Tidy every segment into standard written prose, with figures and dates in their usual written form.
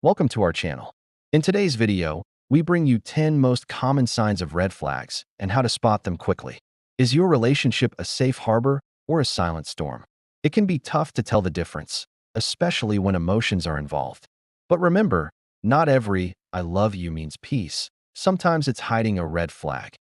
Welcome to our channel. In today's video, we bring you 10 most common signs of red flags and how to spot them quickly. Is your relationship a safe harbor or a silent storm? It can be tough to tell the difference, especially when emotions are involved. But remember, not every "I love you" means peace. Sometimes it's hiding a red flag.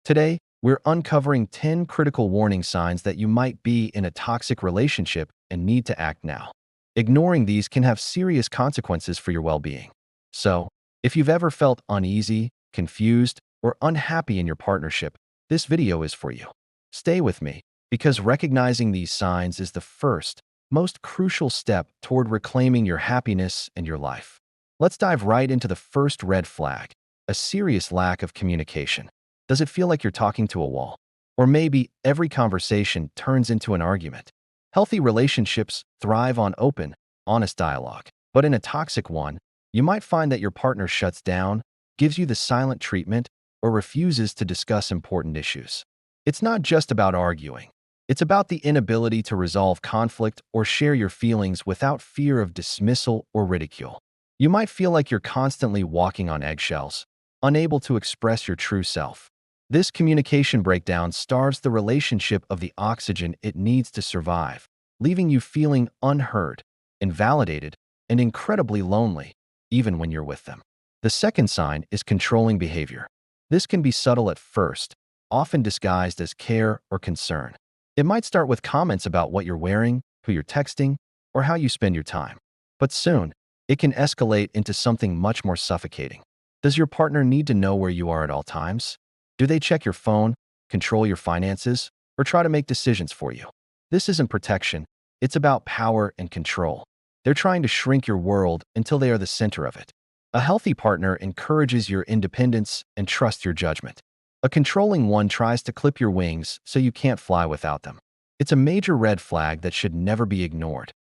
Today, we're uncovering 10 critical warning signs that you might be in a toxic relationship and need to act now. Ignoring these can have serious consequences for your well-being. So, if you've ever felt uneasy, confused, or unhappy in your partnership, this video is for you. Stay with me, because recognizing these signs is the first, most crucial step toward reclaiming your happiness and your life. Let's dive right into the first red flag: a serious lack of communication. Does it feel like you're talking to a wall? Or maybe every conversation turns into an argument? Healthy relationships thrive on open, honest dialogue. But in a toxic one, you might find that your partner shuts down, gives you the silent treatment, or refuses to discuss important issues. It's not just about arguing. It's about the inability to resolve conflict or share your feelings without fear of dismissal or ridicule. You might feel like you're constantly walking on eggshells, unable to express your true self. This communication breakdown starves the relationship of the oxygen it needs to survive, leaving you feeling unheard, invalidated, and incredibly lonely, even when you're with them. The second sign is controlling behavior. This can be subtle at first, often disguised as care or concern. It might start with comments about what you're wearing, who you're texting, or how you spend your time. But soon, it can escalate into something much more suffocating. Does your partner need to know where you are at all times? Do they check your phone, control your finances, or try to make decisions for you? This isn't protection. It's about power and control. They're trying to shrink your world until they are the center of it. A healthy partner encourages your independence and trusts your judgment. A controlling one tries to clip your wings so you can't fly without them. It's a major red flag that should never be ignored.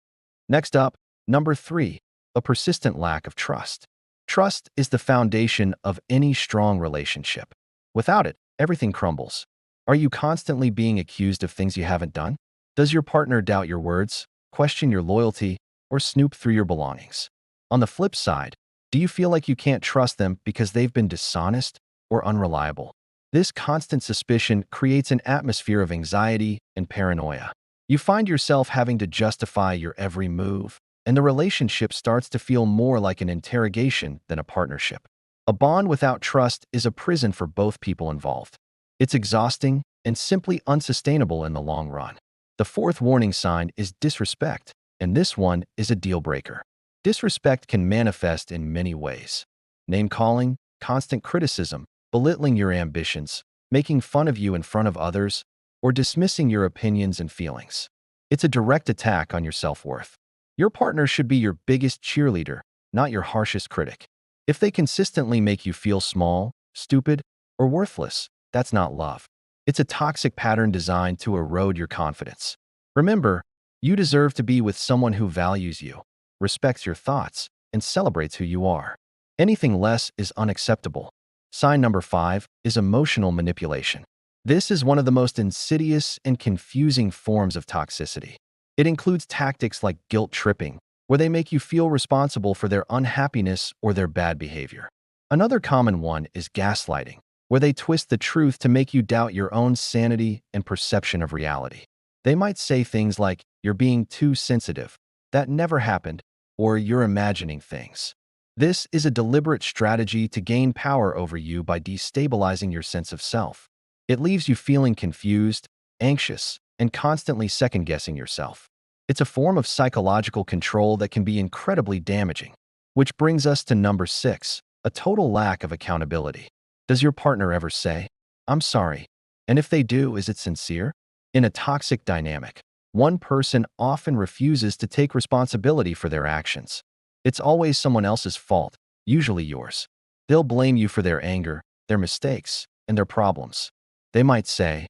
Next up, number 3, a persistent lack of trust. Trust is the foundation of any strong relationship. Without it, everything crumbles. Are you constantly being accused of things you haven't done? Does your partner doubt your words, question your loyalty, or snoop through your belongings? On the flip side, do you feel like you can't trust them because they've been dishonest or unreliable? This constant suspicion creates an atmosphere of anxiety and paranoia. You find yourself having to justify your every move, and the relationship starts to feel more like an interrogation than a partnership. A bond without trust is a prison for both people involved. It's exhausting and simply unsustainable in the long run. The fourth warning sign is disrespect, and this one is a deal breaker. Disrespect can manifest in many ways: name-calling, constant criticism, belittling your ambitions, making fun of you in front of others, or dismissing your opinions and feelings. It's a direct attack on your self-worth. Your partner should be your biggest cheerleader, not your harshest critic. If they consistently make you feel small, stupid, or worthless, that's not love. It's a toxic pattern designed to erode your confidence. Remember, you deserve to be with someone who values you, respects your thoughts, and celebrates who you are. Anything less is unacceptable. Sign number 5 is emotional manipulation. This is one of the most insidious and confusing forms of toxicity. It includes tactics like guilt tripping, where they make you feel responsible for their unhappiness or their bad behavior. Another common one is gaslighting, where they twist the truth to make you doubt your own sanity and perception of reality. They might say things like, "You're being too sensitive," "That never happened," or "You're imagining things." This is a deliberate strategy to gain power over you by destabilizing your sense of self. It leaves you feeling confused, anxious, and constantly second-guessing yourself. It's a form of psychological control that can be incredibly damaging. Which brings us to number 6, a total lack of accountability. Does your partner ever say, "I'm sorry"? And if they do, is it sincere? In a toxic dynamic, one person often refuses to take responsibility for their actions. It's always someone else's fault, usually yours. They'll blame you for their anger, their mistakes, and their problems. They might say,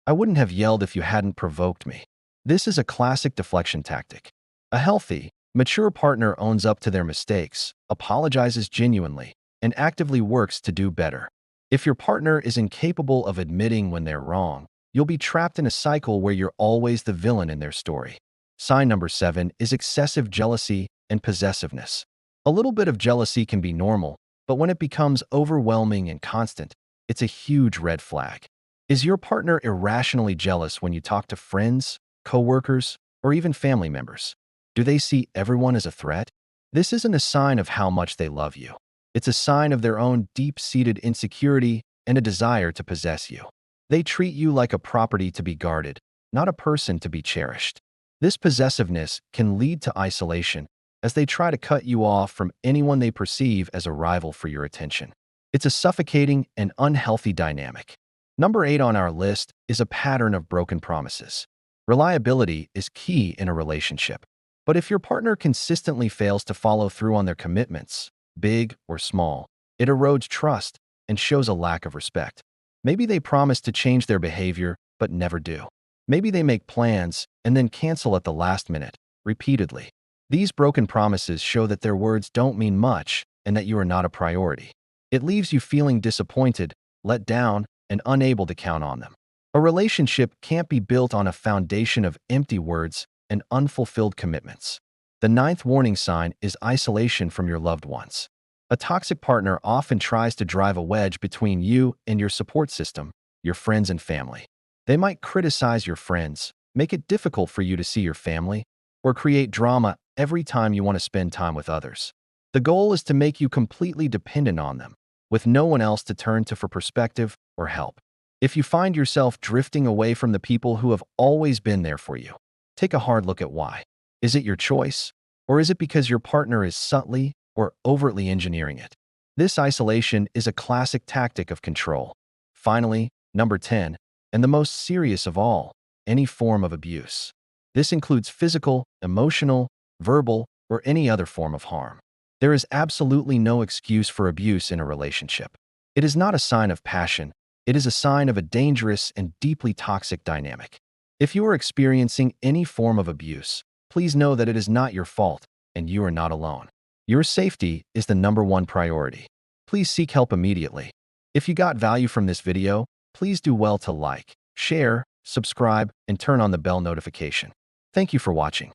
"I wouldn't have yelled if you hadn't provoked me." This is a classic deflection tactic. A healthy, mature partner owns up to their mistakes, apologizes genuinely, and actively works to do better. If your partner is incapable of admitting when they're wrong, you'll be trapped in a cycle where you're always the villain in their story. Sign number 7 is excessive jealousy and possessiveness. A little bit of jealousy can be normal, but when it becomes overwhelming and constant, it's a huge red flag. Is your partner irrationally jealous when you talk to friends, coworkers, or even family members? Do they see everyone as a threat? This isn't a sign of how much they love you. It's a sign of their own deep-seated insecurity and a desire to possess you. They treat you like a property to be guarded, not a person to be cherished. This possessiveness can lead to isolation as they try to cut you off from anyone they perceive as a rival for your attention. It's a suffocating and unhealthy dynamic. Number 8 on our list is a pattern of broken promises. Reliability is key in a relationship. But if your partner consistently fails to follow through on their commitments, big or small, it erodes trust and shows a lack of respect. Maybe they promise to change their behavior, but never do. Maybe they make plans and then cancel at the last minute, repeatedly. These broken promises show that their words don't mean much and that you are not a priority. It leaves you feeling disappointed, let down, and unable to count on them. A relationship can't be built on a foundation of empty words and unfulfilled commitments. The ninth warning sign is isolation from your loved ones. A toxic partner often tries to drive a wedge between you and your support system, your friends and family. They might criticize your friends, make it difficult for you to see your family, or create drama every time you want to spend time with others. The goal is to make you completely dependent on them, with no one else to turn to for perspective or help. If you find yourself drifting away from the people who have always been there for you, take a hard look at why. Is it your choice? Or is it because your partner is subtly or overtly engineering it? This isolation is a classic tactic of control. Finally, number 10, and the most serious of all, any form of abuse. This includes physical, emotional, verbal, or any other form of harm. There is absolutely no excuse for abuse in a relationship. It is not a sign of passion. It is a sign of a dangerous and deeply toxic dynamic. If you are experiencing any form of abuse, please know that it is not your fault and you are not alone. Your safety is the number one priority. Please seek help immediately. If you got value from this video, please do well to like, share, subscribe, and turn on the bell notification. Thank you for watching.